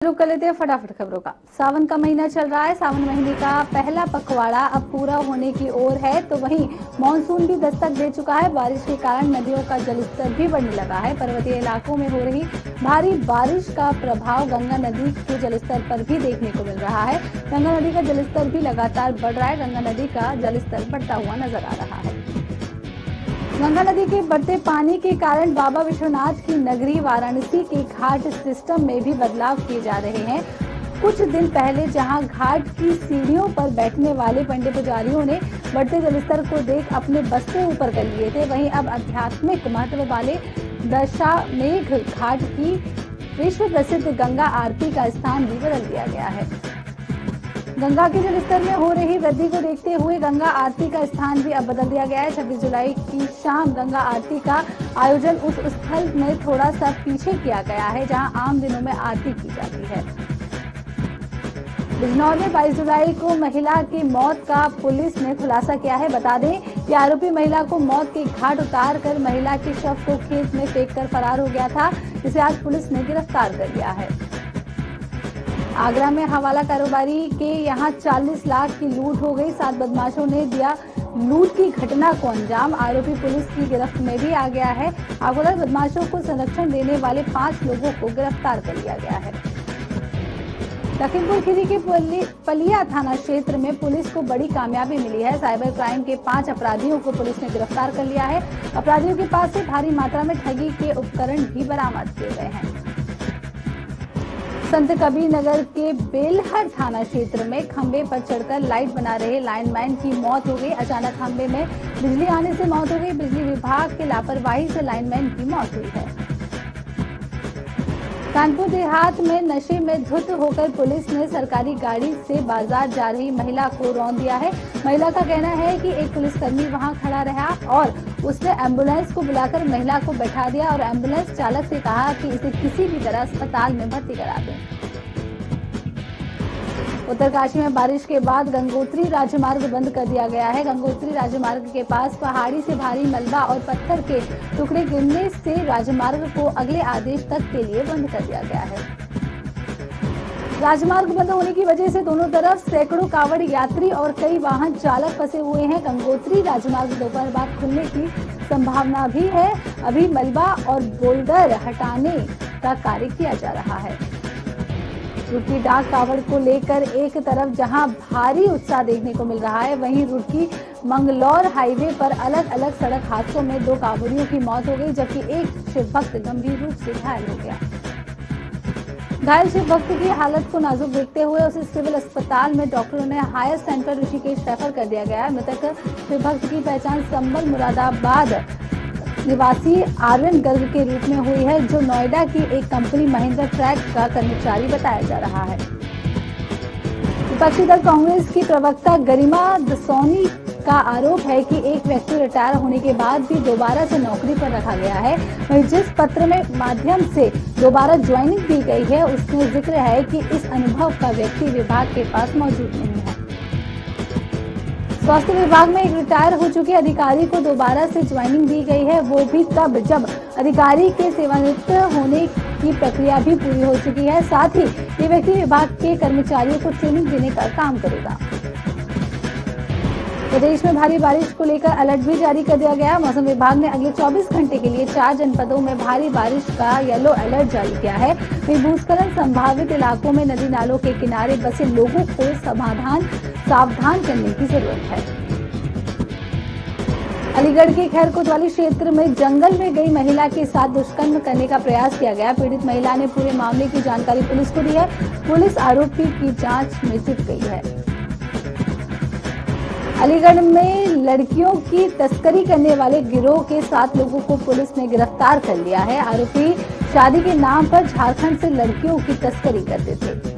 रुक कर लेते हैं फटाफट खबरों का। सावन का महीना चल रहा है। सावन महीने का पहला पखवाड़ा अब पूरा होने की ओर है, तो वहीं मानसून भी दस्तक दे चुका है। बारिश के कारण नदियों का जलस्तर भी बढ़ने लगा है। पर्वतीय इलाकों में हो रही भारी बारिश का प्रभाव गंगा नदी के जलस्तर पर भी देखने को मिल रहा है। गंगा नदी का जलस्तर भी लगातार बढ़ रहा है। गंगा नदी का जलस्तर बढ़ता हुआ नजर आ रहा है। गंगा नदी के बढ़ते पानी के कारण बाबा विश्वनाथ की नगरी वाराणसी के घाट सिस्टम में भी बदलाव किए जा रहे हैं। कुछ दिन पहले जहां घाट की सीढ़ियों पर बैठने वाले पंडित पुजारियों ने बढ़ते जलस्तर को देख अपने बस्ते ऊपर कर लिए थे, वहीं अब आध्यात्मिक महत्व वाले दशामेघ घाट की विश्व प्रसिद्ध गंगा आरती का स्थान भी बदल दिया गया है। गंगा के जलस्तर में हो रही वृद्धि को देखते हुए गंगा आरती का स्थान भी अब बदल दिया गया है। 26 जुलाई की शाम गंगा आरती का आयोजन उस स्थल में थोड़ा सा पीछे किया गया है जहां आम दिनों में आरती की जाती है। बिजनौर में 22 जुलाई को महिला की मौत का पुलिस ने खुलासा किया है। बता दें कि आरोपी महिला को मौत के घाट उतार कर महिला के शव को खेत में फेंककर फरार हो गया था, जिसे आज पुलिस ने गिरफ्तार कर लिया है। आगरा में हवाला कारोबारी के यहां 40 लाख की लूट हो गई। 7 बदमाशों ने दिया लूट की घटना को अंजाम। आरोपी पुलिस की गिरफ्त में भी आ गया है। आगोदर बदमाशों को संरक्षण देने वाले 5 लोगों को गिरफ्तार कर लिया गया है। लखीमपुर खीरी के पलिया थाना क्षेत्र में पुलिस को बड़ी कामयाबी मिली है। साइबर क्राइम के 5 अपराधियों को पुलिस ने गिरफ्तार कर लिया है। अपराधियों के पास से भारी मात्रा में ठगी के उपकरण भी बरामद किए गए हैं। संत कबीर नगर के बेलहर थाना क्षेत्र में खंबे पर चढ़कर लाइट बना रहे लाइनमैन की मौत हो गई। अचानक खंबे में बिजली आने से मौत हो गई। बिजली विभाग के लापरवाही से लाइनमैन की मौत हुई है। कानपुर देहात में नशे में धुत होकर पुलिस ने सरकारी गाड़ी से बाजार जा रही महिला को रौंद दिया है। महिला का कहना है कि एक पुलिसकर्मी वहां खड़ा रहा और उसने एम्बुलेंस को बुलाकर महिला को बैठा दिया और एम्बुलेंस चालक से कहा कि इसे किसी भी तरह अस्पताल में भर्ती करा दें। उत्तरकाशी में बारिश के बाद गंगोत्री राजमार्ग बंद कर दिया गया है। गंगोत्री राजमार्ग के पास पहाड़ी से भारी मलबा और पत्थर के टुकड़े गिरने से राजमार्ग को अगले आदेश तक के लिए बंद कर दिया गया है। राजमार्ग बंद होने की वजह से दोनों तरफ सैकड़ों कावड़ यात्री और कई वाहन चालक फंसे हुए हैं। गंगोत्री राजमार्ग दोपहर बाद खुलने की संभावना भी है। अभी मलबा और बोल्डर हटाने का कार्य किया जा रहा है। रुड़की डाक कावड़ को लेकर एक तरफ जहां भारी उत्साह देखने को मिल रहा है, वहीं रुड़की मंगलौर हाईवे पर अलग अलग सड़क हादसों में 2 कांवड़ियों की मौत हो गई, जबकि एक शिव भक्त गंभीर रूप से घायल हो गया। घायल शिव भक्त की हालत को नाजुक देखते हुए उसे सिविल अस्पताल में डॉक्टरों ने हायर सेंटर ऋषिकेश रेफर कर दिया गया है। मृतक शिव भक्त की पहचान संबल मुरादाबाद निवासी आर्यन गर्ग के रूप में हुई है, जो नोएडा की एक कंपनी महिंद्रा ट्रैक का कर्मचारी बताया जा रहा है। विपक्षी दल कांग्रेस की प्रवक्ता गरिमा दसौनी का आरोप है कि एक व्यक्ति रिटायर होने के बाद भी दोबारा से नौकरी पर रखा गया है। वहीं जिस पत्र में माध्यम से दोबारा ज्वाइनिंग दी गई है, उसमें जिक्र है कि इस अनुभव का व्यक्ति विभाग के पास मौजूद नहीं है। स्वास्थ्य विभाग में एक रिटायर हो चुके अधिकारी को दोबारा से ज्वाइनिंग दी गई है, वो भी तब जब अधिकारी के सेवानिवृत्त होने की प्रक्रिया भी पूरी हो चुकी है। साथ ही ये व्यक्ति विभाग के कर्मचारियों को ट्रेनिंग देने का काम करेगा। प्रदेश में भारी बारिश को लेकर अलर्ट भी जारी कर दिया गया। मौसम विभाग ने अगले 24 घंटे के लिए 4 जनपदों में भारी बारिश का येलो अलर्ट जारी किया है। वहीं भूस्खलन संभावित इलाकों में नदी नालों के किनारे बसे लोगों को सावधान करने की जरूरत है। अलीगढ़ के खैर कोतवाली क्षेत्र में जंगल में गई महिला के साथ दुष्कर्म करने का प्रयास किया गया। पीड़ित महिला ने पूरे मामले की जानकारी पुलिस को दी है। पुलिस आरोपी की जांच में जुट गई है। अलीगढ़ में लड़कियों की तस्करी करने वाले गिरोह के 7 लोगों को पुलिस ने गिरफ्तार कर लिया है। आरोपी शादी के नाम पर झारखंड से लड़कियों की तस्करी करते थे।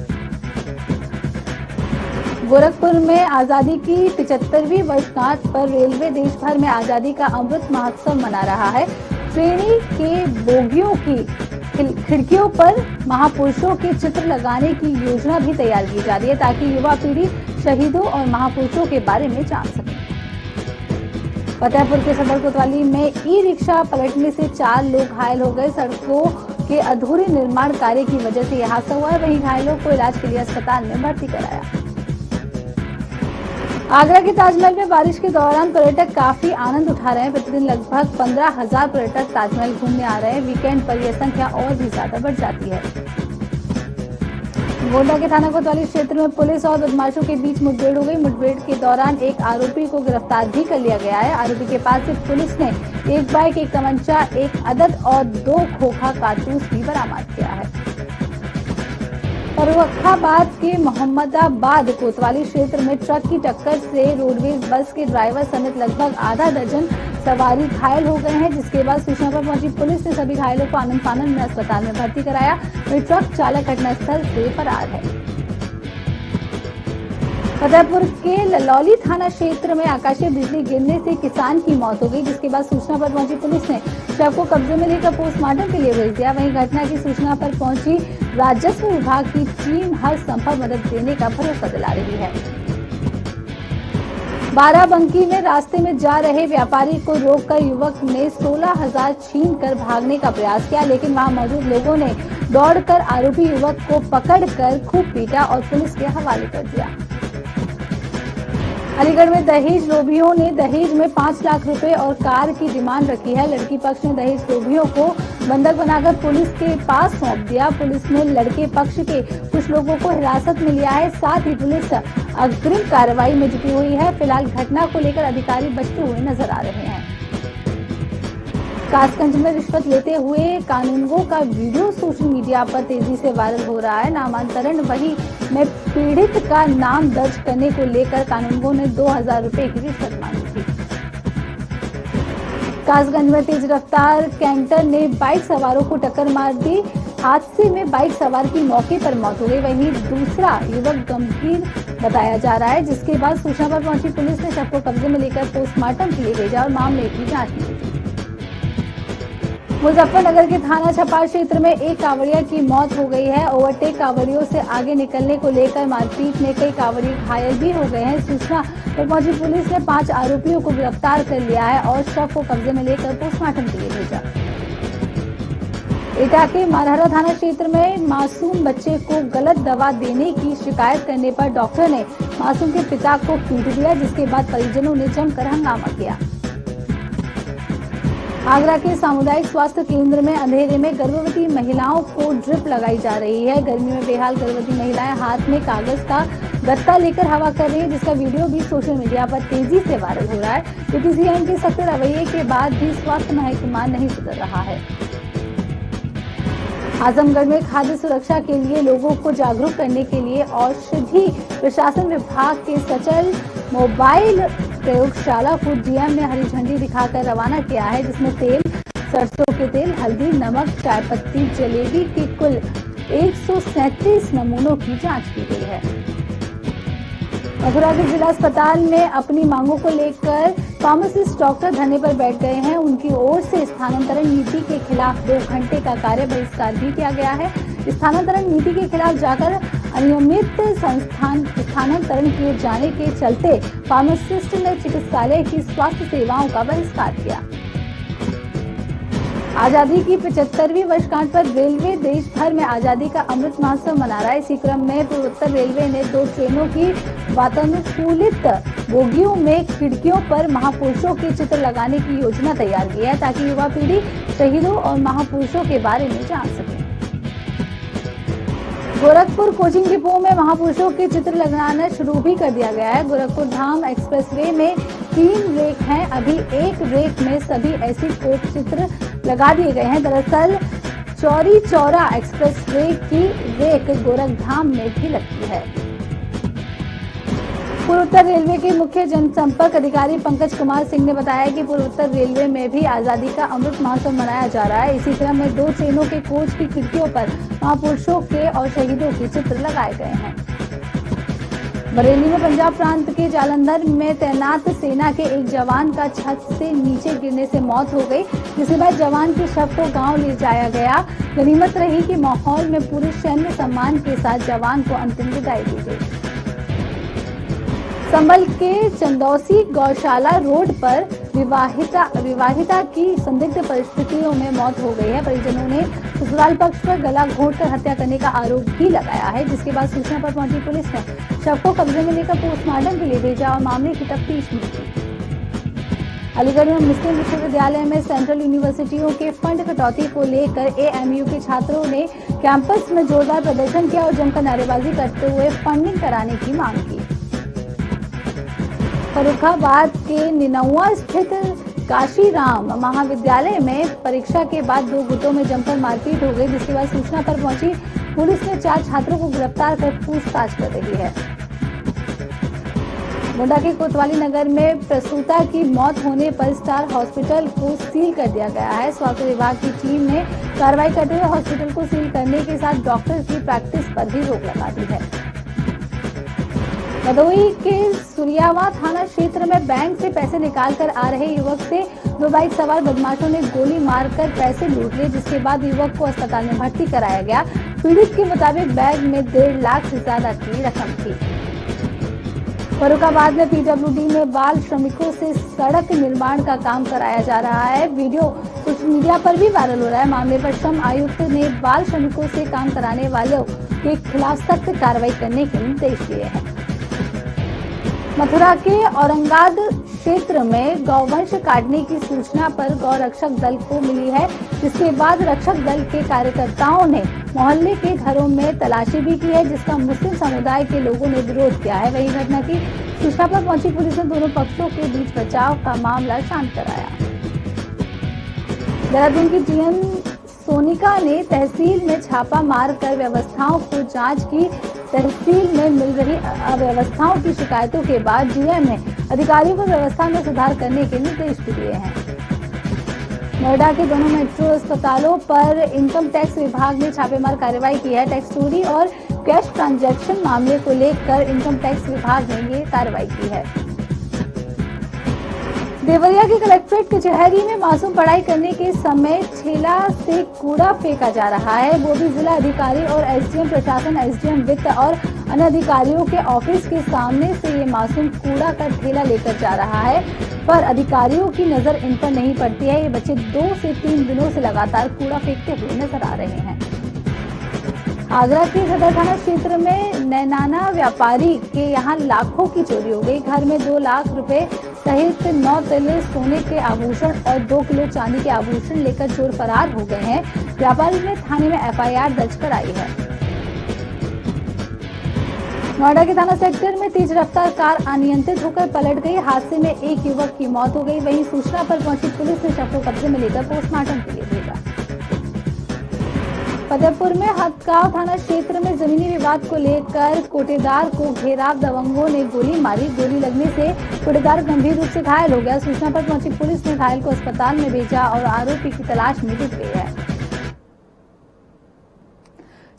गोरखपुर में आजादी की 75वीं वर्षगांठ पर रेलवे देश भर में आजादी का अमृत महोत्सव मना रहा है। ट्रेन के बोगियों की खिड़कियों पर महापुरुषों के चित्र लगाने की योजना भी तैयार की जा रही है, ताकि युवा पीढ़ी शहीदों और महापुरुषों के बारे में जान सके। फतेहपुर के सदर कोतवाली में ई रिक्शा पलटने से 4 लोग घायल हो गए। सड़कों के अधूरे निर्माण कार्य की वजह से यह हादसा हुआ है। वहीं घायलों को इलाज के लिए अस्पताल में भर्ती कराया। आगरा के ताजमहल में बारिश के दौरान पर्यटक काफी आनंद उठा रहे हैं। प्रतिदिन लगभग 15,000 पर्यटक ताजमहल घूमने आ रहे हैं। वीकेंड पर यह संख्या और भी ज्यादा बढ़ जाती है। गोंडा के थाना कोतवाली क्षेत्र में पुलिस और बदमाशों के बीच मुठभेड़ हो गई। मुठभेड़ के दौरान एक आरोपी को गिरफ्तार भी कर लिया गया है। आरोपी के पास से पुलिस ने एक बाइक, एक तमंचा, एक अदद और 2 खोखा कारतूस भी बरामद किया है। फर्रुखाबाद के मोहम्मदाबाद कोतवाली क्षेत्र में ट्रक की टक्कर से रोडवेज बस के ड्राइवर समेत लगभग आधा दर्जन सवारी घायल हो गए हैं, जिसके बाद सूचना पर पहुंची पुलिस ने सभी घायलों को आनंद फानन में अस्पताल में भर्ती कराया। वहीं ट्रक चालक घटनास्थल से फरार है। फतेहपुर के ललौली थाना क्षेत्र में आकाशीय बिजली गिरने से किसान की मौत हो गई, जिसके बाद सूचना पर पहुंची पुलिस ने शव को कब्जे में लेकर पोस्टमार्टम के लिए भेज दिया। वहीं घटना की सूचना पर पहुंची राजस्व विभाग की टीम हर संभव मदद देने का भरोसा दिला रही है। बाराबंकी में रास्ते में जा रहे व्यापारी को रोककर युवक ने 16,000 छीनकर भागने का प्रयास किया, लेकिन वहां मौजूद लोगों ने दौड़कर आरोपी युवक को पकड़कर खूब पीटा और पुलिस के हवाले कर दिया। अलीगढ़ में दहेज लोभियों ने दहेज में 5 लाख रुपए और कार की डिमांड रखी है। लड़की पक्ष ने दहेज लोभियों को बंधक बनाकर पुलिस के पास सौंप दिया। पुलिस ने लड़के पक्ष के कुछ लोगों को हिरासत में लिया है। साथ ही पुलिस अग्रिम कार्रवाई में जुटी हुई है। फिलहाल घटना को लेकर अधिकारी बचते हुए नजर आ रहे हैं। कासगंज में रिश्वत लेते हुए कानूनगो का वीडियो सोशल मीडिया पर तेजी से वायरल हो रहा है। नामांतरण वही में पीड़ित का नाम दर्ज करने को लेकर कानूनगो ने 2,000 रुपए की रिश्वत मांगी थी। कासगंज में तेज रफ्तार कैंटर ने बाइक सवारों को टक्कर मार दी। हादसे में बाइक सवार की मौके पर मौत हो गई। वहीं दूसरा युवक गंभीर बताया जा रहा है, जिसके बाद सूचना पर पहुंची पुलिस ने शव को कब्जे में लेकर पोस्टमार्टम के लिए भेजा और मामले की जांच की। मुजफ्फरनगर के थाना छपार क्षेत्र में एक कांवड़िया की मौत हो गई है। ओवरटेक कांवड़ियों से आगे निकलने को लेकर मारपीट में कई कांवड़िये घायल भी हो गए हैं। सूचना पर पहुंची पुलिस ने 5 आरोपियों को गिरफ्तार कर लिया है और शव को कब्जे में लेकर पोस्टमार्टम के लिए भेजा। एटा के मारहरा थाना क्षेत्र में मासूम बच्चे को गलत दवा देने की शिकायत करने पर डॉक्टर ने मासूम के पिता को पीट दिया, जिसके बाद परिजनों ने जमकर हंगामा किया। आगरा के सामुदायिक स्वास्थ्य केंद्र में अंधेरे में गर्भवती महिलाओं को ड्रिप लगाई जा रही है। गर्मी में बेहाल गर्भवती महिलाएं हाथ में कागज का गत्ता लेकर हवा कर रही है, जिसका वीडियो भी सोशल मीडिया पर तेजी से वायरल हो रहा है। क्योंकि सीएम के सख्त रवैये के बाद भी स्वास्थ्य महकमा नहीं सुधर रहा है। आजमगढ़ में खाद्य सुरक्षा के लिए लोगों को जागरूक करने के लिए औषधि प्रशासन विभाग के सचल मोबाइल प्रयोगशाला को डीएम ने हरी झंडी दिखाकर रवाना किया है, जिसमें तेल, सरसों के तेल, हल्दी, नमक, चाय पत्ती, जलेबी की कुल 137 नमूनों की जांच की गई है। मथुरा के जिला अस्पताल में अपनी मांगों को लेकर फार्मासिस्ट डॉक्टर धरने पर बैठ गए हैं। उनकी ओर से स्थानांतरण नीति के खिलाफ 2 घंटे का कार्य बहिष्कार भी किया गया है। स्थानांतरण नीति के खिलाफ जाकर अनियमित स्थानांतरण किए जाने के चलते फार्मासिस्ट ने चिकित्सालय की स्वास्थ्य सेवाओं का बहिष्कार किया। आजादी की 75वीं वर्षगांठ पर रेलवे देश भर में आजादी का अमृत महोत्सव मना रहा है। इसी क्रम में पूर्वोत्तर रेलवे ने 2 ट्रेनों की वातानुकूलित बोगियों में खिड़कियों पर महापुरुषों के चित्र लगाने की योजना तैयार की है, ताकि युवा पीढ़ी शहीदों और महापुरुषों के बारे में जान सके। गोरखपुर कोचिंग डिपो में महापुरुषों के चित्र लगाना शुरू भी कर दिया गया है। गोरखपुर धाम एक्सप्रेसवे में 3 रेक हैं। अभी एक रेक में सभी ऐसे कोट चित्र लगा दिए गए हैं। दरअसल चौरी चौरा एक्सप्रेसवे की रेक गोरखधाम में भी लगती है। पूर्वोत्तर रेलवे के मुख्य जनसंपर्क अधिकारी पंकज कुमार सिंह ने बताया कि पूर्वोत्तर रेलवे में भी आजादी का अमृत महोत्सव मनाया जा रहा है। इसी क्रम में 2 ट्रेनों के कोच की खिड़कियों पर महापुरुषों के और शहीदों के चित्र लगाए गए हैं। बरेली में पंजाब प्रांत के जालंधर में तैनात सेना के एक जवान का छत से नीचे गिरने से मौत हो गई, जिसके बाद जवान के शव को गांव ले जाया गया। गनीमत रही कि माहौल में पूरे सैन्य सम्मान के साथ जवान को अंतिम विदाई दी गई। संभल के चंदौसी गौशाला रोड पर विवाहिता की संदिग्ध परिस्थितियों में मौत हो गई है। परिजनों ने ससुराल पक्ष पर गला घोंटकर हत्या करने का आरोप भी लगाया है, जिसके बाद सूचना पर पहुंची पुलिस ने शव को कब्जे में लेकर पोस्टमार्टम के लिए भेजा और मामले की तफ्तीश शुरू की। अलीगढ़ में मुस्लिम विश्वविद्यालय में सेंट्रल यूनिवर्सिटियों के फंड कटौती को लेकर एएमयू के छात्रों ने कैंपस में जोरदार प्रदर्शन किया और जमकर नारेबाजी करते हुए फंडिंग कराने की मांग की। फर्रुखाबाद के निनौआ स्थित काशीराम महाविद्यालय में परीक्षा के बाद 2 गुटों में जमकर मारपीट हो गई, जिसके बाद सूचना पर पहुंची पुलिस ने 4 छात्रों को गिरफ्तार कर पूछताछ कर रही है। गोंडा के कोतवाली नगर में प्रसूता की मौत होने पर स्टार हॉस्पिटल को सील कर दिया गया है। स्वास्थ्य विभाग की टीम ने कार्रवाई करते हुए हॉस्पिटल को सील करने के साथ डॉक्टर की प्रैक्टिस पर भी रोक लगा दी है। भदोही के सुरियावा थाना क्षेत्र में बैंक से पैसे निकालकर आ रहे युवक से 2 बाइक सवार बदमाशों ने गोली मारकर पैसे लूट लिए, जिसके बाद युवक को अस्पताल में भर्ती कराया गया। पीड़ित के मुताबिक बैग में 1.5 लाख से ज्यादा की रकम थी। फर्रुखाबाद में पीडब्ल्यूडी में बाल श्रमिकों से सड़क निर्माण का काम कराया जा रहा है। वीडियो सोशल मीडिया पर भी वायरल हो रहा है। मामले पर श्रम आयुक्त ने बाल श्रमिकों से काम कराने वालों के खिलाफ सख्त कार्रवाई करने के निर्देश दिए हैं। मथुरा के औरंगाबाद क्षेत्र में गौवंश काटने की सूचना पर गौ रक्षक दल को मिली है, जिसके बाद रक्षक दल के कार्यकर्ताओं ने मोहल्ले के घरों में तलाशी भी की है, जिसका मुस्लिम समुदाय के लोगों ने विरोध किया है। वहीं घटना की सूचना पर पहुंची पुलिस ने दोनों पक्षों के बीच बचाव का मामला शांत कराया। देहरादून की डीएम सोनिका ने तहसील में छापा मारकर व्यवस्थाओं को जांच की। तहसील में मिल रही अव्यवस्थाओं की शिकायतों के बाद डीएम ने अधिकारियों को व्यवस्था में सुधार करने के निर्देश भी दिए हैं। नोएडा के दोनों मेट्रो अस्पतालों पर इनकम टैक्स विभाग ने छापेमार कार्रवाई की है। टैक्स चोरी और कैश ट्रांजैक्शन मामले को लेकर इनकम टैक्स विभाग ने ये कार्रवाई की है। देवरिया के कलेक्ट्रेट कचहरी में मासूम पढ़ाई करने के समय ठेला से कूड़ा फेंका जा रहा है, वो भी जिला अधिकारी और एसडीएम प्रशासन, एसडीएम वित्त और अन्य अधिकारियों के ऑफिस के सामने से ये मासूम कूड़ा का ठेला लेकर जा रहा है, पर अधिकारियों की नजर इन पर नहीं पड़ती है। ये बच्चे 2 से 3 दिनों से लगातार कूड़ा फेंकते हुए नजर आ रहे हैं। आगरा के सदर थाना क्षेत्र में नैनाना व्यापारी के यहाँ लाखों की चोरी हो गई। घर में 2 लाख रुपए सहित 9 तोले सोने के आभूषण और 2 किलो चांदी के आभूषण लेकर चोर फरार हो गए हैं। व्यापारी ने थाने में एफआईआर दर्ज कराई है। नोएडा के थाना सेक्टर में तेज रफ्तार कार अनियंत्रित होकर पलट गई। हादसे में एक युवक की मौत हो गई। वहीं सूचना पर पहुंची पुलिस ने शव को कब्जे में लेकर पोस्टमार्टम के लिए भेजा। फतेहपुर में हथगांव थाना क्षेत्र में जमीनी विवाद को लेकर कोटेदार को घेराव दबंगों ने गोली मारी। गोली लगने से कोटेदार गंभीर रूप से घायल हो गया। सूचना पर पहुंची पुलिस ने घायल को अस्पताल में भेजा और आरोपी की तलाश में जुट गई है।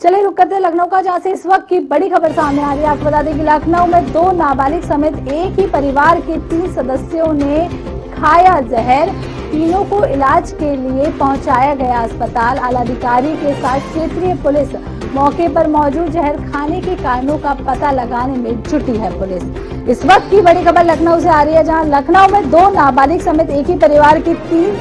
चलिए रुक करते लखनऊ का, जहां से इस वक्त की बड़ी खबर सामने आ रही है। आपको बता दें कि लखनऊ में 2 नाबालिग समेत एक ही परिवार के 3 सदस्यों ने खाया जहर। तीनों को इलाज के लिए पहुंचाया गया अस्पताल। आलाधिकारी के साथ क्षेत्रीय पुलिस मौके पर मौजूद। जहर खाने के कारणों का पता लगाने में जुटी है पुलिस। इस वक्त की बड़ी खबर लखनऊ से आ रही है, जहां लखनऊ में 2 नाबालिग समेत एक ही परिवार के 3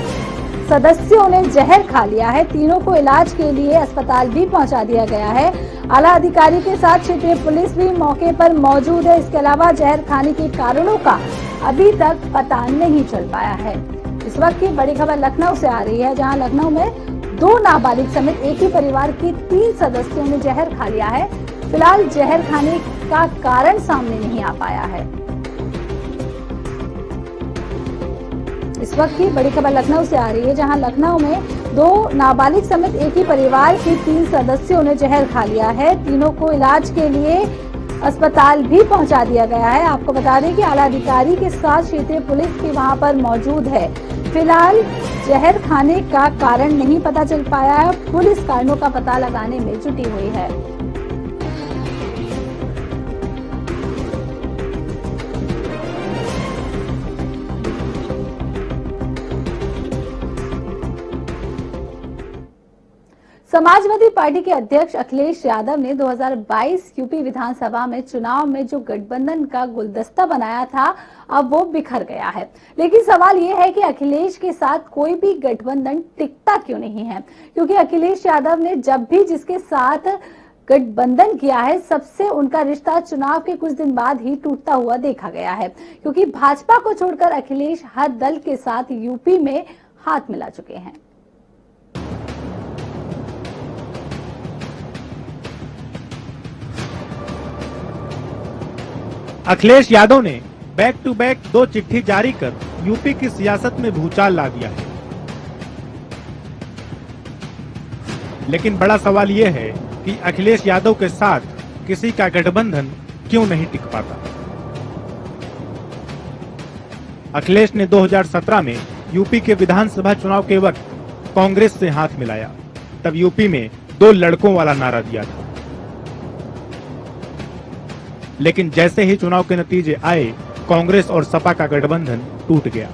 सदस्यों ने जहर खा लिया है। तीनों को इलाज के लिए अस्पताल भी पहुंचा दिया गया है। आला अधिकारी के साथ क्षेत्रीय पुलिस भी मौके पर मौजूद है। इसके अलावा जहर खाने के कारणों का अभी तक पता नहीं चल पाया है। इस वक्त की बड़ी खबर लखनऊ से आ रही है, जहां लखनऊ में 2 नाबालिग समेत एक ही परिवार के 3 सदस्यों ने जहर खा लिया है। फिलहाल जहर खाने का कारण सामने नहीं आ पाया है। इस वक्त की बड़ी खबर लखनऊ से आ रही है, जहां लखनऊ में 2 नाबालिग समेत एक ही परिवार के 3 सदस्यों ने जहर खा लिया है। तीनों को इलाज के लिए अस्पताल भी पहुंचा दिया गया है। आपको बता दें कि आला अधिकारी के साथ क्षेत्रीय पुलिस भी वहां पर मौजूद है। फिलहाल जहर खाने का कारण नहीं पता चल पाया है। पुलिस कारणों का पता लगाने में जुटी हुई है। समाजवादी पार्टी के अध्यक्ष अखिलेश यादव ने 2022 यूपी विधानसभा में चुनाव में जो गठबंधन का गुलदस्ता बनाया था, अब वो बिखर गया है। लेकिन सवाल ये है कि अखिलेश के साथ कोई भी गठबंधन टिकता क्यों नहीं है, क्योंकि अखिलेश यादव ने जब भी जिसके साथ गठबंधन किया है, सबसे उनका रिश्ता चुनाव के कुछ दिन बाद ही टूटता हुआ देखा गया है, क्योंकि भाजपा को छोड़कर अखिलेश हर दल के साथ यूपी में हाथ मिला चुके हैं। अखिलेश यादव ने बैक टू बैक 2 चिट्ठी जारी कर यूपी की सियासत में भूचाल ला दिया है। लेकिन बड़ा सवाल यह है कि अखिलेश यादव के साथ किसी का गठबंधन क्यों नहीं टिक पाता। अखिलेश ने 2017 में यूपी के विधानसभा चुनाव के वक्त कांग्रेस से हाथ मिलाया। तब यूपी में 2 लड़कों वाला नारा दिया था। लेकिन जैसे ही चुनाव के नतीजे आए, कांग्रेस और सपा का गठबंधन टूट गया।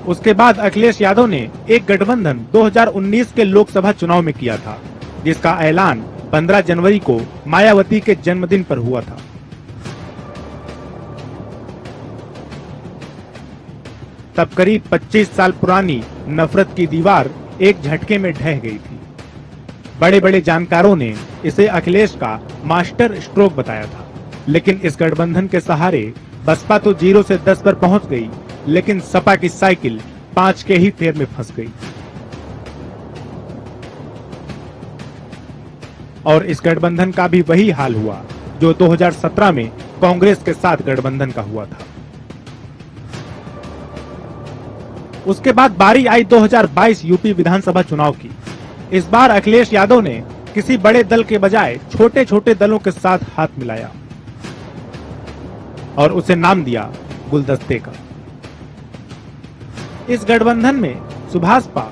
उसके बाद अखिलेश यादव ने एक गठबंधन 2019 के लोकसभा चुनाव में किया था, जिसका ऐलान 15 जनवरी को मायावती के जन्मदिन पर हुआ था। तब करीब 25 साल पुरानी नफरत की दीवार एक झटके में ढह गई थी। बड़े बड़े जानकारों ने इसे अखिलेश का मास्टर स्ट्रोक बताया था। लेकिन इस गठबंधन के सहारे बसपा तो 0 से 10 पर पहुंच गई, लेकिन सपा की साइकिल 5 के ही फेर में फंस गई। और इस गठबंधन का भी वही हाल हुआ जो 2017 में कांग्रेस के साथ गठबंधन का हुआ था। उसके बाद बारी आई 2022 यूपी विधानसभा चुनाव की। इस बार अखिलेश यादव ने किसी बड़े दल के बजाय छोटे छोटे दलों के साथ हाथ मिलाया और उसे नाम दिया गुलदस्ते का। इस गठबंधन में सुभाषपा,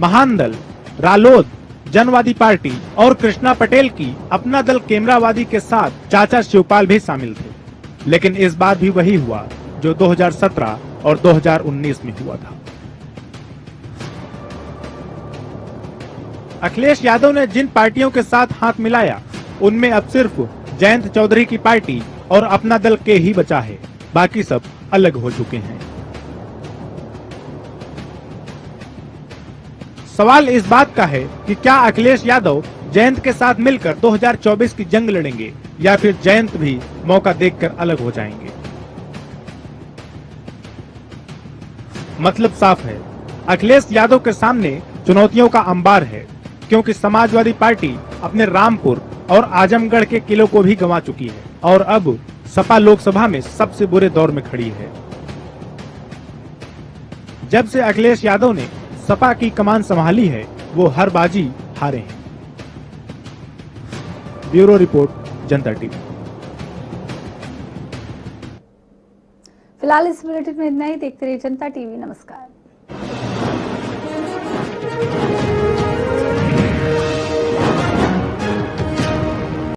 महान दल, रालोद, जनवादी पार्टी और कृष्णा पटेल की अपना दल केमरावादी के साथ चाचा शिवपाल भी शामिल थे। लेकिन इस बार भी वही हुआ जो 2017 और 2019 में हुआ था। अखिलेश यादव ने जिन पार्टियों के साथ हाथ मिलाया, उनमें अब सिर्फ जयंत चौधरी की पार्टी और अपना दल के ही बचा है। बाकी सब अलग हो चुके हैं। सवाल इस बात का है कि क्या अखिलेश यादव जयंत के साथ मिलकर 2024 की जंग लड़ेंगे या फिर जयंत भी मौका देखकर अलग हो जाएंगे। मतलब साफ है, अखिलेश यादव के सामने चुनौतियों का अंबार है, क्योंकि समाजवादी पार्टी अपने रामपुर और आजमगढ़ के किलों को भी गंवा चुकी है और अब सपा लोकसभा में सबसे बुरे दौर में खड़ी है। जब से अखिलेश यादव ने सपा की कमान संभाली है, वो हर बाजी हारे हैं। ब्यूरो रिपोर्ट, जनता टीवी। फिलहाल इस बुलेटिन में इतना ही। देखते रहिए जनता टीवी। नमस्कार।